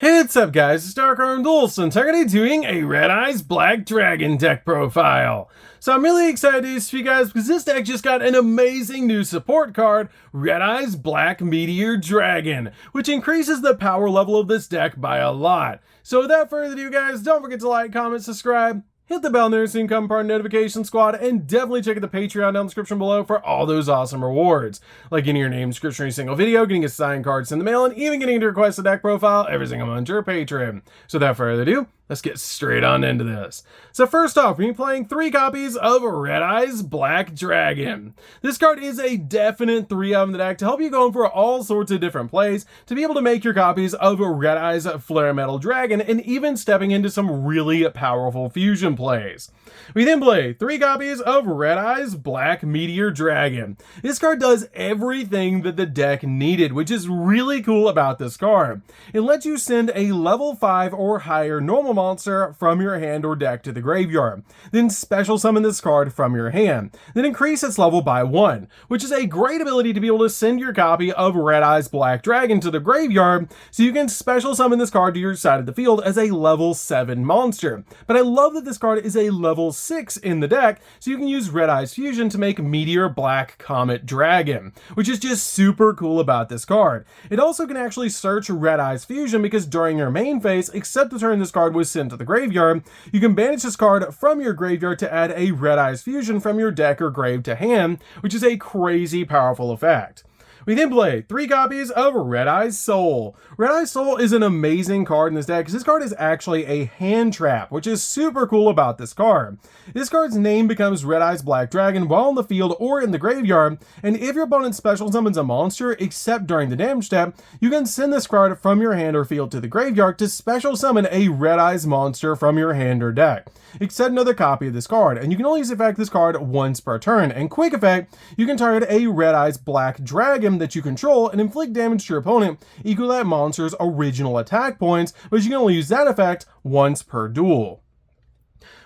Hey, what's up guys, it's DarkArmedDuelist and today doing a Red Eyes Black Dragon deck profile. So I'm really excited to see you guys because this deck just got an amazing new support card, Red Eyes Black Meteor Dragon, which increases the power level of this deck by a lot. So without further ado guys, don't forget to like, comment, subscribe, hit the bell so you can become part of the notification squad, and definitely check out the Patreon down in the description below for all those awesome rewards. Like getting your name description every single video, getting a signed cards in the mail, and even getting to request a deck profile every single month to your Patreon. So without further ado, let's get straight on into this. So first off, we're playing 3 copies of Red Eyes Black Dragon. This card is a definite 3 of the deck to help you go for all sorts of different plays to be able to make your copies of Red Eyes Flare Metal Dragon and even stepping into some really powerful fusion plays. We then play 3 copies of Red Eyes Black Meteor Dragon. This card does everything that the deck needed, which is really cool about this card. It lets you send a level 5 or higher normal monster from your hand or deck to the graveyard, then special summon this card from your hand, then increase its level by 1, which is a great ability to be able to send your copy of Red Eyes Black Dragon to the graveyard so you can special summon this card to your side of the field as a level 7 monster. But I love that this card is a level 6 in the deck, so you can use Red Eyes Fusion to make Meteor Black Comet Dragon, which is just super cool about this card. It also can actually search Red Eyes Fusion because during your main phase, except the turn this card was sent to the graveyard, you can banish this card from your graveyard to add a Red Eyes Fusion from your deck or grave to hand, which is a crazy powerful effect. We then play 3 copies of Red Eyes Soul. Red Eyes Soul is an amazing card in this deck because this card is actually a hand trap, which is super cool about this card. This card's name becomes Red Eyes Black Dragon while in the field or in the graveyard, and if your opponent special summons a monster except during the damage step, you can send this card from your hand or field to the graveyard to special summon a Red Eyes monster from your hand or deck. Except another copy of this card, and you can only use effect this card once per turn. And quick effect, you can target a Red Eyes Black Dragon that you control and inflict damage to your opponent equal to that monster's original attack points, but you can only use that effect once per duel.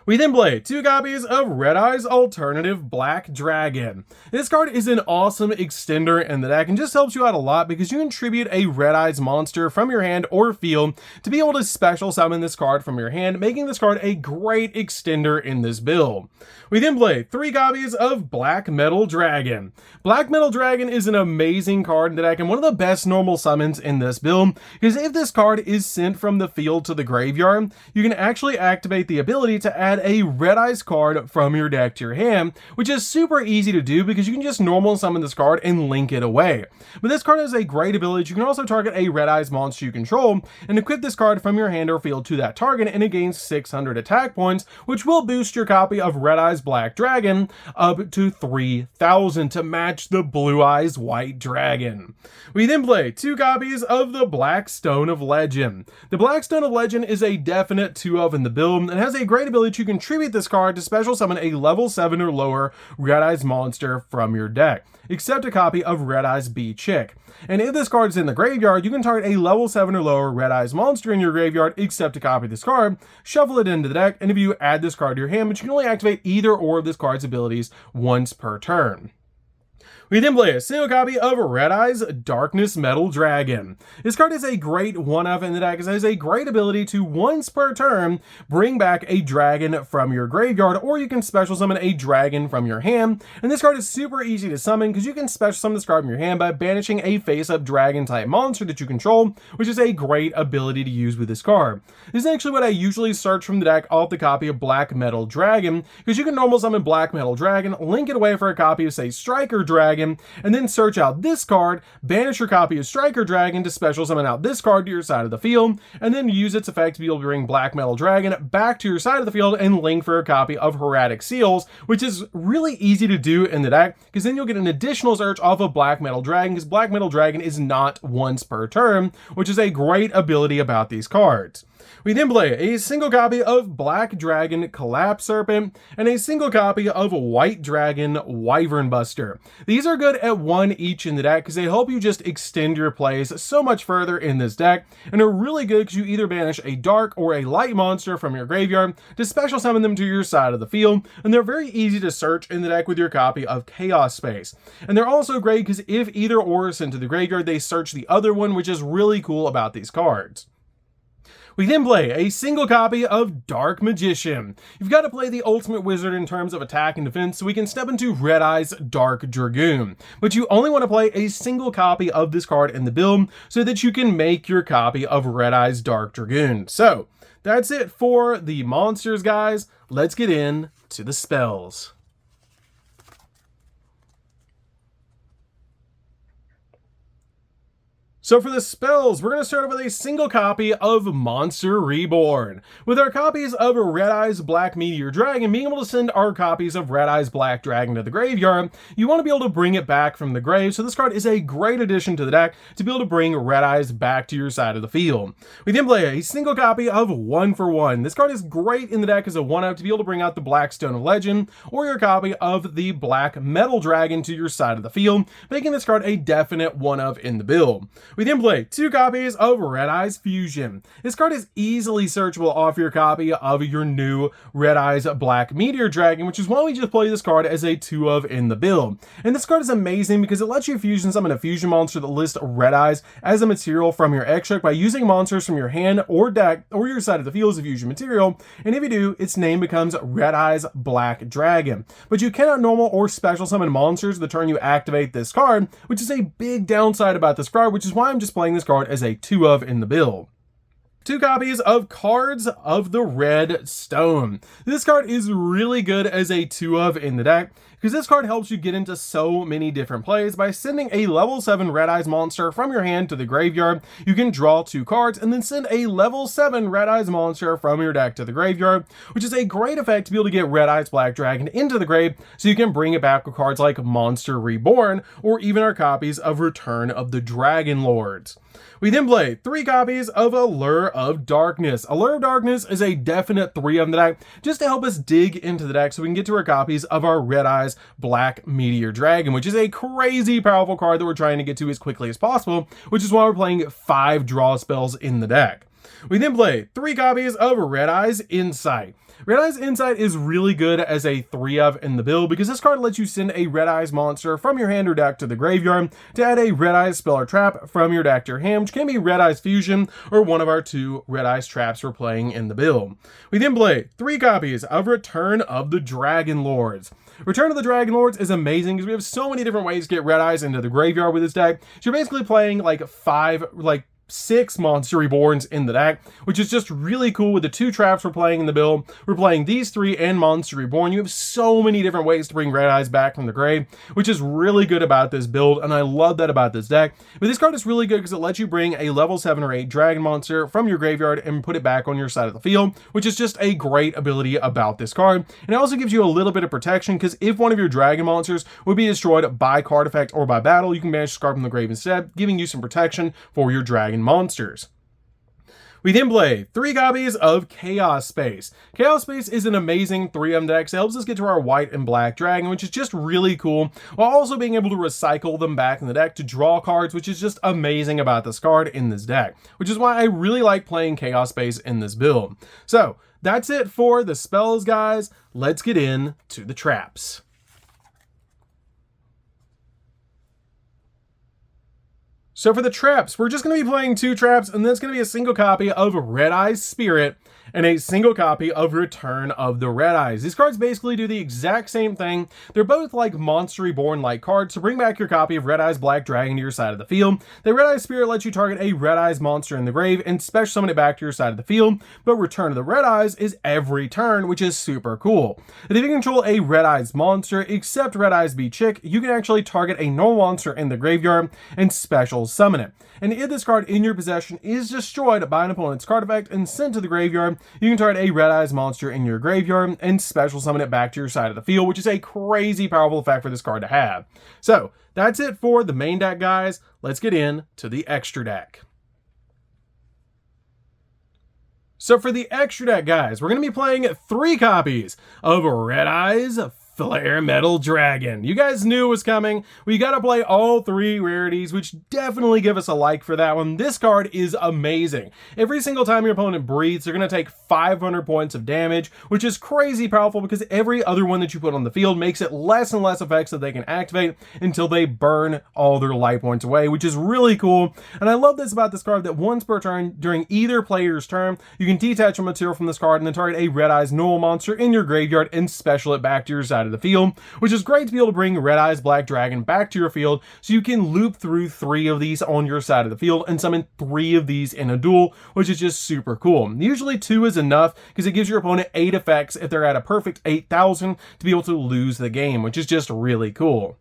We then play 2 copies of Red Eyes Alternative Black Dragon. This card is an awesome extender in the deck and just helps you out a lot because you can tribute a Red Eyes monster from your hand or field to be able to special summon this card from your hand, making this card a great extender in this build. We then play 3 copies of Black Metal Dragon. Black Metal Dragon is an amazing card in the deck and one of the best normal summons in this build because if this card is sent from the field to the graveyard, you can actually activate the ability to add a Red Eyes card from your deck to your hand, which is super easy to do because you can just normal summon this card and link it away. But this card has a great ability. You can also target a Red Eyes monster you control and equip this card from your hand or field to that target, and it gains 600 attack points, which will boost your copy of Red Eyes Black Dragon up to 3,000 to match the Blue Eyes White Dragon. We then play 2 copies of the Black Stone of Legend. The Black Stone of Legend is a definite 2 of in the build and has a great ability to contribute this card to special summon a level 7 or lower Red Eyes monster from your deck, except a copy of Red Eyes Bee Chick. And if this card is in the graveyard, you can target a level 7 or lower Red Eyes monster in your graveyard, except to copy this card, shuffle it into the deck, and if you add this card to your hand, but you can only activate either or of this card's abilities once per turn. We then play a single copy of Red Eyes Darkness Metal Dragon. This card is a great one-of in the deck as it has a great ability to once per turn bring back a dragon from your graveyard, or you can special summon a dragon from your hand. And this card is super easy to summon because you can special summon this card from your hand by banishing a face-up dragon type monster that you control, which is a great ability to use with this card. This is actually what I usually search from the deck off the copy of Black Metal Dragon, because you can normal summon Black Metal Dragon, link it away for a copy of, say, Striker Dragon, and then search out this card, banish your copy of Striker Dragon to special summon out this card to your side of the field, and then use its effect to be able to bring Black Metal Dragon back to your side of the field and link for a copy of Hieratic Seals, which is really easy to do in the deck because then you'll get an additional search off of Black Metal Dragon because Black Metal Dragon is not once per turn, which is a great ability about these cards. We then play a single copy of Black Dragon Collapse Serpent and a single copy of White Dragon Wyvern Buster. These are good at 1 each in the deck because they help you just extend your plays so much further in this deck, and are really good because you either banish a dark or a light monster from your graveyard to special summon them to your side of the field, and they're very easy to search in the deck with your copy of Chaos Space. And they're also great because if either or is sent to the graveyard, they search the other one, which is really cool about these cards. We then play a single copy of Dark Magician. You've got to play the ultimate wizard in terms of attack and defense, so we can step into Red Eye's Dark Dragoon. But you only want to play a single copy of this card in the build so that you can make your copy of Red Eye's Dark Dragoon. So that's it for the monsters, guys. Let's get in to the spells. So for the spells, we're going to start with a single copy of Monster Reborn. With our copies of Red Eye's Black Meteor Dragon, being able to send our copies of Red Eye's Black Dragon to the graveyard, you want to be able to bring it back from the grave, so this card is a great addition to the deck to be able to bring Red Eye's back to your side of the field. We then play a single copy of 1-for-1. This card is great in the deck as a 1-up to be able to bring out the Black Stone of Legend, or your copy of the Black Metal Dragon to your side of the field, making this card a definite 1-up in the build. We then play 2 copies of Red Eye's Fusion. This card is easily searchable off your copy of your new Red Eye's Black Meteor Dragon, which is why we just play this card as a 2-of in the build. And this card is amazing because it lets you fusion summon a fusion monster that lists Red Eyes as a material from your extract by using monsters from your hand or deck or your side of the field as a fusion material. And if you do, its name becomes Red Eye's Black Dragon. But you cannot normal or special summon monsters the turn you activate this card, which is a big downside about this card, which is why I'm just playing this card as a 2-of in the build. 2 copies of Cards of the Red Stone. This card is really good as a 2-of in the deck because this card helps you get into so many different plays. By sending a level 7 Red Eyes monster from your hand to the graveyard, you can draw 2 cards and then send a level 7 Red Eyes monster from your deck to the graveyard, which is a great effect to be able to get Red Eyes Black Dragon into the grave so you can bring it back with cards like Monster Reborn or even our copies of Return of the Dragon Lords. We then play 3 copies of Allure of Darkness. Allure of Darkness is a definite 3-of in the deck just to help us dig into the deck so we can get to our copies of our Red Eyes Black Meteor Dragon, which is a crazy powerful card that we're trying to get to as quickly as possible, which is why we're playing 5 draw spells in the deck. We then play 3 copies of Red Eye's Insight. Red Eye's Insight is really good as a 3-of in the build because this card lets you send a Red Eyes monster from your hand or deck to the graveyard to add a Red Eyes spell or trap from your deck to your hand, which can be Red Eyes Fusion or one of our 2 Red Eyes traps we're playing in the build. We then play 3 copies of Return of the Dragon Lords. Return of the Dragon Lords is amazing because we have so many different ways to get Red Eyes into the graveyard with this deck. So you're basically playing like 6 Monster Reborns in the deck, which is just really cool with the 2 traps we're playing in the build. We're playing these 3 and Monster Reborn. You have so many different ways to bring Red Eyes back from the grave, which is really good about this build, and I love that about this deck. But this card is really good because it lets you bring a level 7 or 8 Dragon monster from your graveyard and put it back on your side of the field, which is just a great ability about this card. And it also gives you a little bit of protection because if one of your Dragon monsters would be destroyed by card effect or by battle, you can banish this card from the grave instead, giving you some protection for your Dragon monsters. We then play 3 copies of Chaos Space. Chaos Space is an amazing 3-of deck that helps us get to our white and black dragon, which is just really cool, while also being able to recycle them back in the deck to draw cards, which is just amazing about this card in this deck, which is why I really like playing Chaos Space in this build. So that's it for the spells, guys. Let's get into the traps. So for the traps, we're just going to be playing 2 traps, and that's going to be a single copy of Red Eye's Spirit and a single copy of Return of the Red Eyes. These cards basically do the exact same thing. They're both like Monster Reborn-like cards, so bring back your copy of Red Eye's Black Dragon to your side of the field. The Red Eye's Spirit lets you target a Red Eyes monster in the grave and special summon it back to your side of the field, but Return of the Red Eyes is every turn, which is super cool. And if you control a Red Eyes monster, except Red Eyes be Chick, you can actually target a normal monster in the graveyard and special summon it. And if this card in your possession is destroyed by an opponent's card effect and sent to the graveyard, you can target a Red Eyes monster in your graveyard and special summon it back to your side of the field, which is a crazy powerful effect for this card to have. So that's it for the main deck, guys. Let's get into the extra deck. So for the extra deck, guys, we're going to be playing 3 copies of Red Eyes Flare Metal Dragon. You guys knew it was coming. We gotta play all 3 rarities, which definitely give us a like for that one. This card is amazing. Every single time your opponent breathes, they're gonna take 500 points of damage, which is crazy powerful because every other one that you put on the field makes it less and less effects that they can activate until they burn all their life points away, which is really cool. And I love this about this card, that once per turn during either player's turn, you can detach a material from this card and then target a Red Eyes normal monster in your graveyard and special it back to your side of the field, which is great to be able to bring Red Eyes Black Dragon back to your field so you can loop through 3 of these on your side of the field and summon 3 of these in a duel, which is just super cool. Usually 2 is enough because it gives your opponent 8 effects if they're at a perfect 8,000 to be able to lose the game, which is just really cool.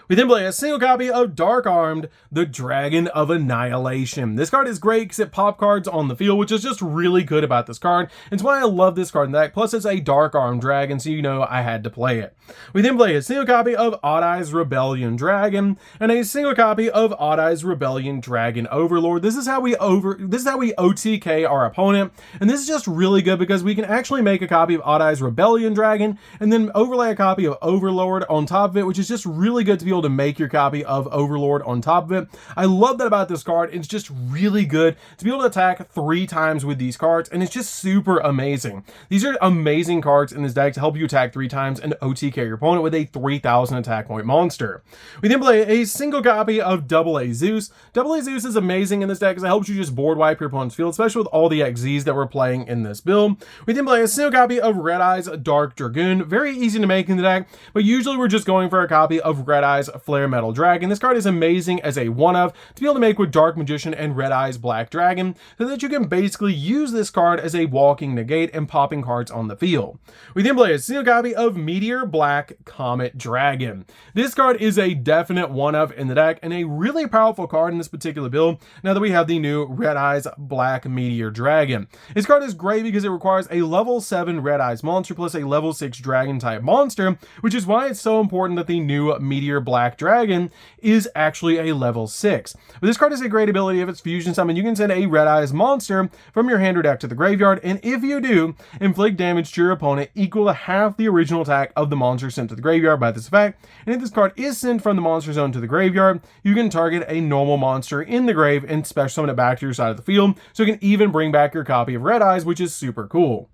We then play a single copy of Dark Armed, the Dragon of Annihilation. This card is great because it pop cards on the field, which is just really good about this card. It's why I love this card in the deck. Plus, it's a Dark Armed Dragon, so you know I had to play it. We then play a single copy of Odd Eyes Rebellion Dragon and a single copy of Odd Eyes Rebellion Dragon Overlord. This is how we OTK our opponent, and this is just really good because we can actually make a copy of Odd Eyes Rebellion Dragon and then overlay a copy of Overlord on top of it, which is just really good to be able to make your copy of Overlord on top of it. I love that about this card. It's just really good to be able to attack 3 times with these cards, and it's just super amazing. These are amazing cards in this deck to help you attack 3 times and OTK your opponent with a 3,000 attack point monster. We then play a single copy of Double A Zeus. Double A Zeus is amazing in this deck because it helps you just board wipe your opponent's field, especially with all the XZs that we're playing in this build. We then play a single copy of Red Eyes Dark Dragoon. Very easy to make in the deck, but usually we're just going for a copy of Red Eyes Flare Metal Dragon. This card is amazing as a one-of to be able to make with Dark Magician and Red Eyes Black Dragon, so that you can basically use this card as a walking negate and popping cards on the field. We then play a single copy of Meteor Black Comet Dragon. This card is a definite one-of in the deck and a really powerful card in this particular build now that we have the new Red Eyes Black Meteor Dragon. This card is great because it requires a level 7 Red Eyes monster plus a level 6 Dragon type monster, which is why it's so important that the new Meteor Black Dragon is actually a level 6. But this card has a great ability. If it's fusion summon, you can send a Red Eyes monster from your hand or deck to the graveyard, and if you do, inflict damage to your opponent equal to half the original attack of the monster sent to the graveyard by this effect. And if this card is sent from the monster zone to the graveyard, you can target a normal monster in the grave and special summon it back to your side of the field, so you can even bring back your copy of Red Eyes, which is super cool.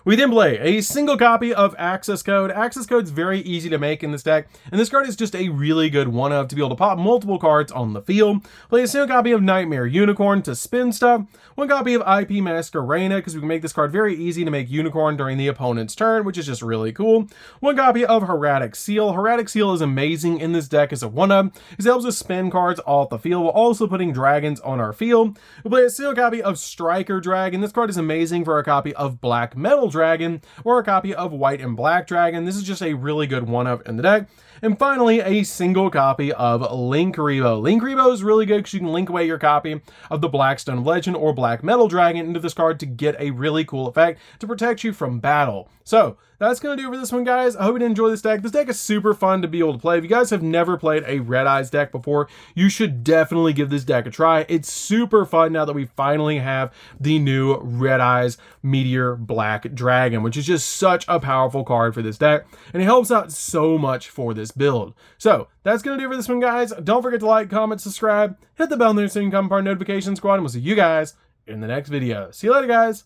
We then play a single copy of Access Code. Access Code is very easy to make in this deck, and this card is just a really good one-of to be able to pop multiple cards on the field. Play a single copy of Nightmare Unicorn to spin stuff, 1 copy of IP Masquerena, because we can make this card very easy to make Unicorn during the opponent's turn, which is just really cool. 1 copy of Hieratic Seal. Hieratic Seal is amazing in this deck as a one-of, because it helps us spin cards off the field while also putting dragons on our field. We play a single copy of Striker Dragon. This card is amazing for a copy of Black Metal Dragon or a copy of White and Black Dragon. This is just a really good one-of in the deck. And finally, a single copy of Linkuriboh. Linkuriboh is really good because you can link away your copy of the Blackstone of Legend or Black Metal Dragon into this card to get a really cool effect to protect you from battle. So that's going to do it for this one, guys. I hope you did enjoy this deck. This deck is super fun to be able to play. If you guys have never played a Red Eyes deck before, you should definitely give this deck a try. It's super fun now that we finally have the new Red Eyes Meteor Black Dragon, which is just such a powerful card for this deck, and it helps out so much for this build. So that's going to do it for this one, guys. Don't forget to like, comment, subscribe, hit the bell there so you can become part of the notification squad, and we'll see you guys in the next video. See you later, guys.